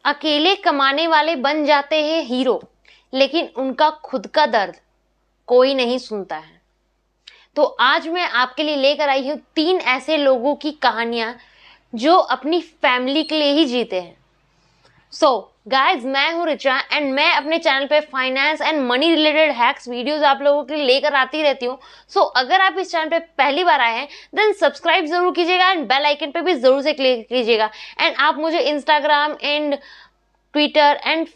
अकेले कमाने वाले बन जाते हैं हीरो, लेकिन उनका खुद का दर्द कोई नहीं सुनता है। तो आज मैं आपके लिए लेकर आई हूं 3 ऐसे लोगों की कहानियां जो अपनी फैमिली के लिए ही जीते हैं। सो गाइज, मैं हूं रिचा एंड मैं अपने चैनल पे finance and money related hacks videos आप लोगों के लिए लेकर आती रहती हूँ। सो अगर आप इस चैनल पे पहली बार आए हैं देन सब्सक्राइब जरूर कीजिएगा एंड बेल आइकन पे भी जरूर से क्लिक कीजिएगा। एंड आप मुझे इंस्टाग्राम एंड ट्विटर एंड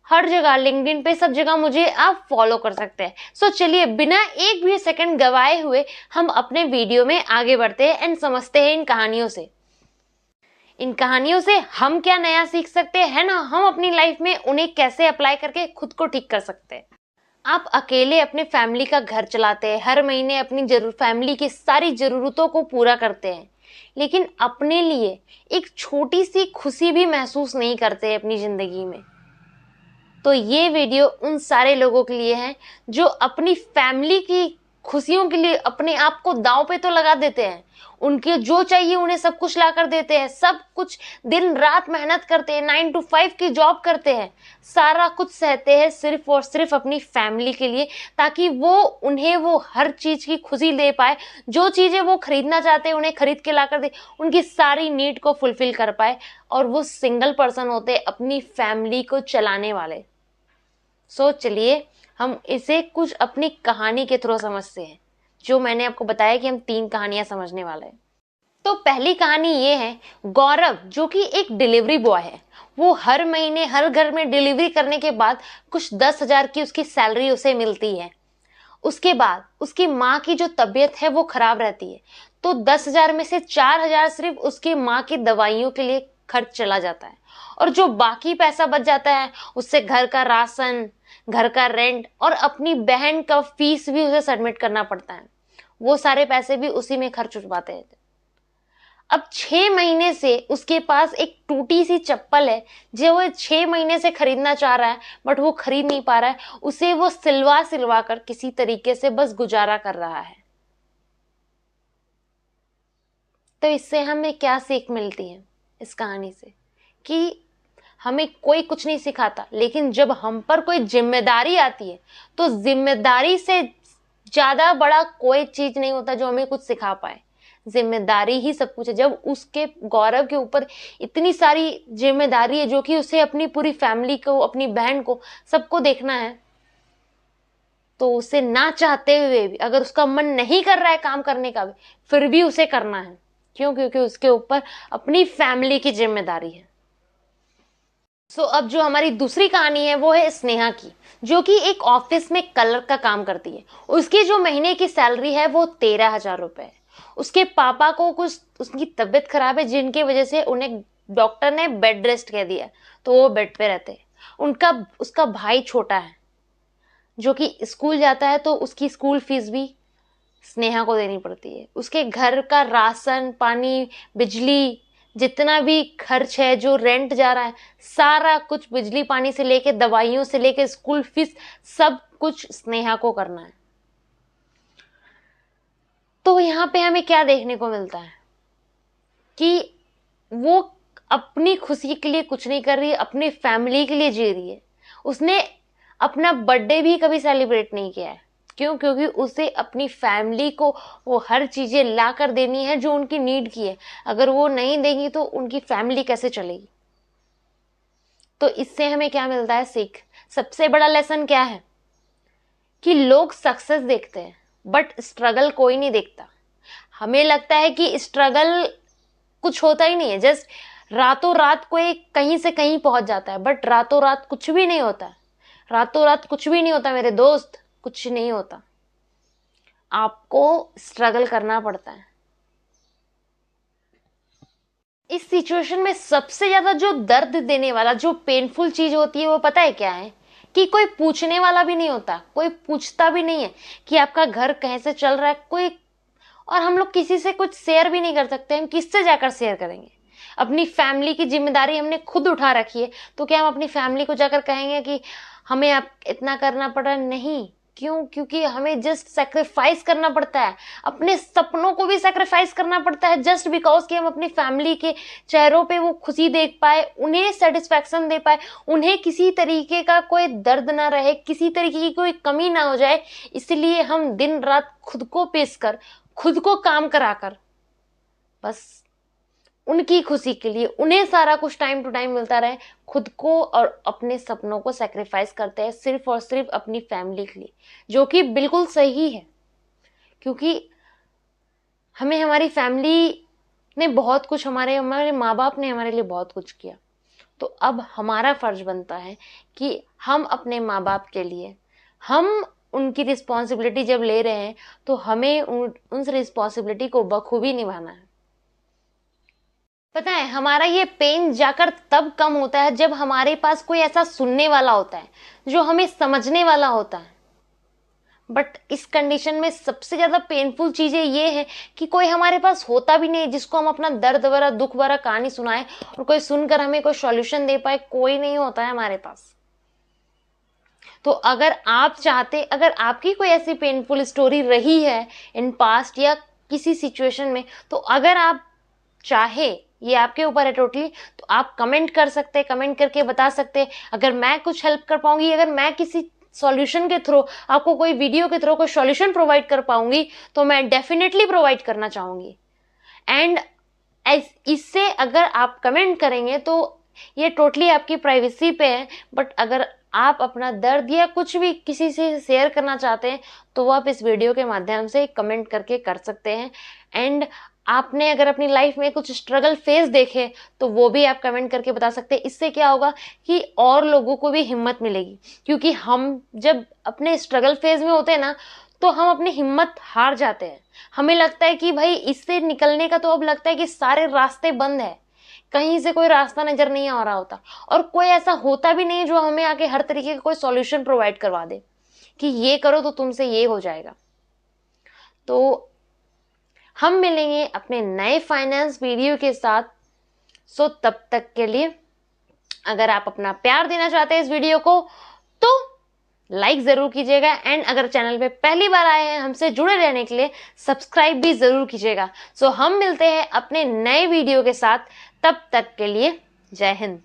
हर जगह लिंक्डइन पे सब जगह मुझे आप फॉलो कर सकते हैं। सो चलिए बिना एक भी सेकंड गवाए हुए हम अपने वीडियो में आगे बढ़ते हैं एंड समझते हैं इन कहानियों से। इन कहानियों से हम क्या नया सीख सकते हैं ना, हम अपनी लाइफ में उन्हें कैसे अप्लाई करके खुद को ठीक कर सकते हैं। आप अकेले अपने फैमिली का घर चलाते हैं, हर महीने अपनी फैमिली की सारी जरूरतों को पूरा करते हैं, लेकिन अपने लिए एक छोटी सी खुशी भी महसूस नहीं करते अपनी जिंदगी में। तो ये वीडियो उन सारे लोगों के लिए है जो अपनी फैमिली की खुशियों के लिए अपने आप को दांव पे तो लगा देते हैं, उनके जो चाहिए उन्हें सब कुछ ला कर देते हैं, सब कुछ दिन रात मेहनत करते हैं, 9 to 5 की जॉब करते हैं, सारा कुछ सहते हैं सिर्फ और सिर्फ अपनी फैमिली के लिए, ताकि उन्हें वो हर चीज की खुशी दे पाए, जो चीजें वो खरीदना चाहते हैं उन्हें खरीद के ला कर दे, उनकी सारी नीड को फुलफिल कर पाए। और वो सिंगल पर्सन होते हैं अपनी फैमिली को चलाने वाले। सो चलिए हम इसे कुछ अपनी कहानी के थ्रू समझते हैं, जो मैंने आपको बताया कि हम 3 कहानियां समझने वाले हैं। तो पहली कहानी ये है गौरव, जो कि एक डिलीवरी बॉय है। वो हर महीने हर घर में डिलीवरी करने के बाद कुछ 10,000 की उसकी सैलरी उसे मिलती है। उसके बाद उसकी माँ की जो तबीयत है वो खराब रहती है, तो 10,000 में से 4,000 सिर्फ उसकी माँ की दवाइयों के लिए खर्च चला जाता है, और जो बाकी पैसा बच जाता है उससे घर का राशन, घर का रेंट और अपनी बहन का फीस भी उसे सबमिट करना पड़ता है। वो सारे पैसे भी उसी में खर्च हो पाते हैं। अब 6 महीने से उसके पास एक टूटी सी चप्पल है जो वो 6 महीने से खरीदना चाह रहा है, बट वो खरीद नहीं पा रहा है। उसे वो सिलवा कर किसी तरीके से बस गुजारा कर रहा है। तो इससे हमें क्या सीख मिलती है इस कहानी से, कि हमें कोई कुछ नहीं सिखाता, लेकिन जब हम पर कोई जिम्मेदारी आती है तो जिम्मेदारी से ज्यादा बड़ा कोई चीज नहीं होता जो हमें कुछ सिखा पाए। जिम्मेदारी ही सब कुछ है। जब उसके गौरव के ऊपर इतनी सारी जिम्मेदारी है, जो कि उसे अपनी पूरी फैमिली को, अपनी बहन को, सबको देखना है, तो उसे ना चाहते हुए भी, अगर उसका मन नहीं कर रहा है काम करने का भी, फिर भी उसे करना है। क्यों? क्योंकि उसके ऊपर अपनी फैमिली की जिम्मेदारी है। सो अब जो हमारी दूसरी कहानी है वो है स्नेहा की, जो कि एक ऑफिस में कलर का काम करती है। उसकी जो महीने की सैलरी है वो 13,000 रुपए है। उसके पापा को कुछ उसकी तबीयत खराब है, जिनकी वजह से उन्हें डॉक्टर ने बेड रेस्ट कह दिया, तो वो बेड पे रहते हैं। उसका भाई छोटा है जो कि स्कूल जाता है, तो उसकी स्कूल फीस भी स्नेहा को देनी पड़ती है। उसके घर का राशन पानी, बिजली, जितना भी खर्च है, जो रेंट जा रहा है, सारा कुछ, बिजली पानी से लेके दवाइयों से लेके स्कूल फीस, सब कुछ स्नेहा को करना है। तो यहाँ पे हमें क्या देखने को मिलता है कि वो अपनी खुशी के लिए कुछ नहीं कर रही है, अपनी फैमिली के लिए जी रही है। उसने अपना बर्थडे भी कभी सेलिब्रेट नहीं किया है। क्यों? क्योंकि उसे अपनी फैमिली को वो हर चीजें ला कर देनी है जो उनकी नीड की है। अगर वो नहीं देंगी तो उनकी फैमिली कैसे चलेगी? तो इससे हमें क्या मिलता है सीख? सबसे बड़ा लेसन क्या है कि लोग सक्सेस देखते हैं बट स्ट्रगल कोई नहीं देखता। हमें लगता है कि स्ट्रगल कुछ होता ही नहीं है, जस्ट रातों रात कोई कहीं से कहीं पहुंच जाता है, बट रातों रात कुछ भी नहीं होता। रातों रात कुछ भी नहीं होता मेरे दोस्त, कुछ नहीं होता। आपको स्ट्रगल करना पड़ता है। इस सिचुएशन में सबसे ज्यादा जो दर्द देने वाला, जो पेनफुल चीज होती है, वो पता है क्या है? कि कोई पूछने वाला भी नहीं होता, कोई पूछता भी नहीं है कि आपका घर कैसे चल रहा है, कोई। और हम लोग किसी से कुछ शेयर भी नहीं कर सकते। हम किससे जाकर शेयर करेंगे? अपनी फैमिली की जिम्मेदारी हमने खुद उठा रखी है, तो क्या हम अपनी फैमिली को जाकर कहेंगे कि हमें आप इतना करना पड़ रहा है? नहीं, क्यों? क्योंकि हमें जस्ट सेक्रीफाइस करना पड़ता है, अपने सपनों को भी सेक्रीफाइस करना पड़ता है, जस्ट बिकॉज कि हम अपनी फैमिली के चेहरों पे वो खुशी देख पाए, उन्हें सेटिस्फैक्शन दे पाए, उन्हें किसी तरीके का कोई दर्द ना रहे, किसी तरीके की कोई कमी ना हो जाए। इसलिए हम दिन रात खुद को पेश कर, खुद को काम कराकर, बस उनकी खुशी के लिए, उन्हें सारा कुछ टाइम टू टाइम मिलता रहे, खुद को और अपने सपनों को सैक्रिफाइस करते हैं सिर्फ और सिर्फ अपनी फैमिली के लिए, जो कि बिल्कुल सही है। क्योंकि हमें हमारी फैमिली ने बहुत कुछ, हमारे माँ बाप ने हमारे लिए बहुत कुछ किया, तो अब हमारा फर्ज बनता है कि हम अपने माँ बाप के लिए, हम उनकी रिस्पॉन्सिबिलिटी जब ले रहे हैं तो हमें उन रिस्पॉन्सिबिलिटी को बखूबी निभाना है। पता है, हमारा ये पेन जाकर तब कम होता है जब हमारे पास कोई ऐसा सुनने वाला होता है, जो हमें समझने वाला होता है। बट इस कंडीशन में सबसे ज्यादा पेनफुल चीजें ये है कि कोई हमारे पास होता भी नहीं जिसको हम अपना दर्द भरा, दुख भरा कहानी सुनाए और कोई सुनकर हमें कोई सॉल्यूशन दे पाए, कोई नहीं होता है हमारे पास। तो अगर आप चाहते, अगर आपकी कोई ऐसी पेनफुल स्टोरी रही है इन पास्ट या किसी सिचुएशन में, तो अगर आप चाहे, ये आपके ऊपर है टोटली, तो आप कमेंट कर सकते हैं, कमेंट करके बता सकते हैं। अगर मैं कुछ हेल्प कर पाऊंगी, अगर मैं किसी सॉल्यूशन के थ्रू आपको कोई वीडियो के थ्रू कोई सॉल्यूशन प्रोवाइड कर पाऊंगी, तो मैं डेफिनेटली प्रोवाइड करना चाहूंगी। एंड इससे अगर आप कमेंट करेंगे तो ये टोटली आपकी प्राइवेसी पे है, बट अगर आप अपना दर्द या कुछ भी किसी से शेयर करना चाहते हैं तो वो आप इस वीडियो के माध्यम से कमेंट करके कर सकते हैं। एंड आपने अगर अपनी लाइफ में कुछ स्ट्रगल फेज देखे तो वो भी आप कमेंट करके बता सकते हैं। इससे क्या होगा कि और लोगों को भी हिम्मत मिलेगी, क्योंकि हम जब अपने स्ट्रगल फेज में होते हैं ना, तो हम अपनी हिम्मत हार जाते हैं। हमें लगता है कि भाई इससे निकलने का तो अब लगता है कि सारे रास्ते बंद है, कहीं से कोई रास्ता नजर नहीं आ रहा होता, और कोई ऐसा होता भी नहीं जो हमें आके हर तरीके का कोई सॉल्यूशन प्रोवाइड करवा दे कि ये करो तो तुमसे ये हो जाएगा। तो हम मिलेंगे अपने नए फाइनेंस वीडियो के साथ। सो तब तक के लिए अगर आप अपना प्यार देना चाहते हैं इस वीडियो को तो लाइक जरूर कीजिएगा, एंड अगर चैनल पे पहली बार आए हैं हमसे जुड़े रहने के लिए सब्सक्राइब भी जरूर कीजिएगा। सो हम मिलते हैं अपने नए वीडियो के साथ, तब तक के लिए जय हिंद।